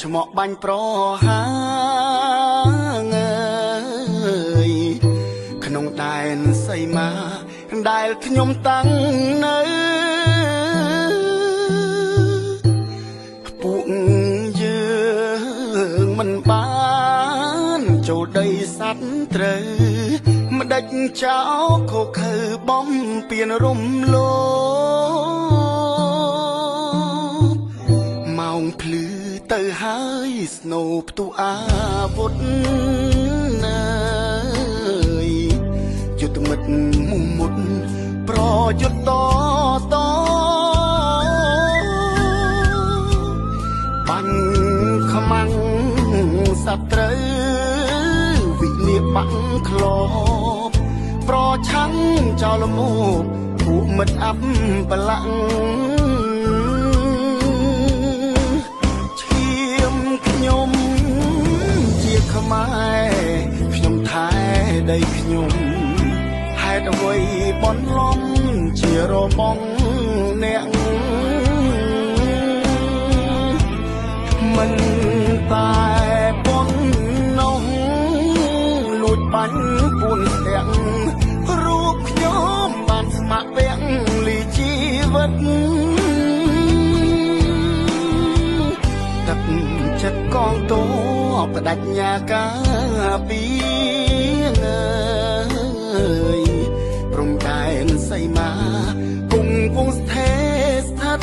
ឆ្មក់បាញ់ប្រហាងក្នុងដែនសីមាដែលខ្ញុំតាំងនៅពួកយើងមិនបានចូលដីសត្វត្រូវម្ដេចចោលខុសខើបំពៀនរំលោភម៉ោងភ្លឺទៅហើយស្នូផ្ទុះអាវុធយុទ្ធមិត្តមុំមុតប្រយុទ្ធតបាញ់ខ្មាំងសត្រូវវិលាបាក់ក្លបប្រឆាំងចោលមកពួកមិត្តអាប់បលាក់ឈាមខ្ញុំជាខ្មែរខ្ញុំថែដីខ្ញុំហេតុអ្វីបនលំជារបងអ្នកមិនតែប៉ុណ្ណោះលួចបាញ់ពួនស្ទាក់រូបខ្ញុំបានស្ម័គ្រពាក់លីជីវិតទឹកចិត្តកងទ័ពបដិញ្ញាការពីព្រំដែនសីមាគង់វង្សស្ថេរស្ថិត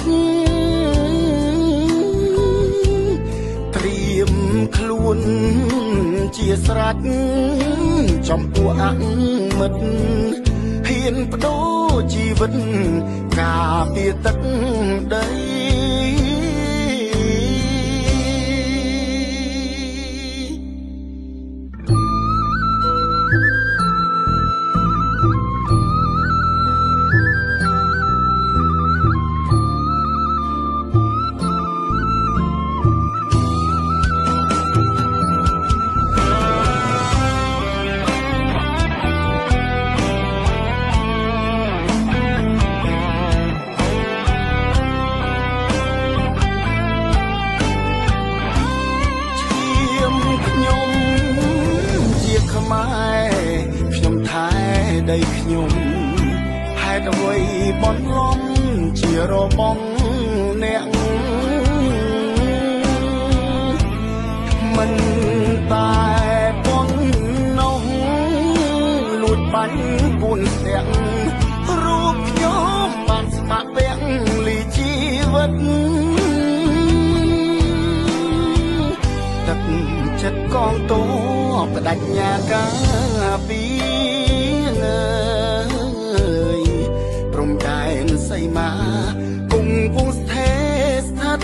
ត្រៀមខ្លួនជាស្រេចចំពោះអមិត្តហ៊ានបដូរជីវិតការពារទឹកដីខ្ញុំថែដីខ្ញុំហេតុអ្វីបនលំជារបងអ្នកមិនតែប៉ុណ្ណោះលួចបាញ់ពួនស្ទាក់រូបខ្ញុំបានស្ម័គ្រពាក់លីជីវិតទឹកចិត្តកងទ័ពបដិញ្ញាការពីព្រំដែនសីមាគង់វង្សស្ថេរស្ថិត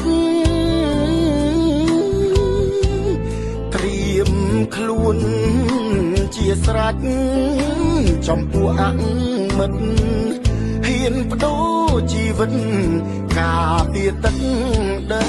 ត្រៀមខ្លួនជាស្រេចចំពោះអមិត្តហ៊ានបដូរជីវិតការពារទឹកដី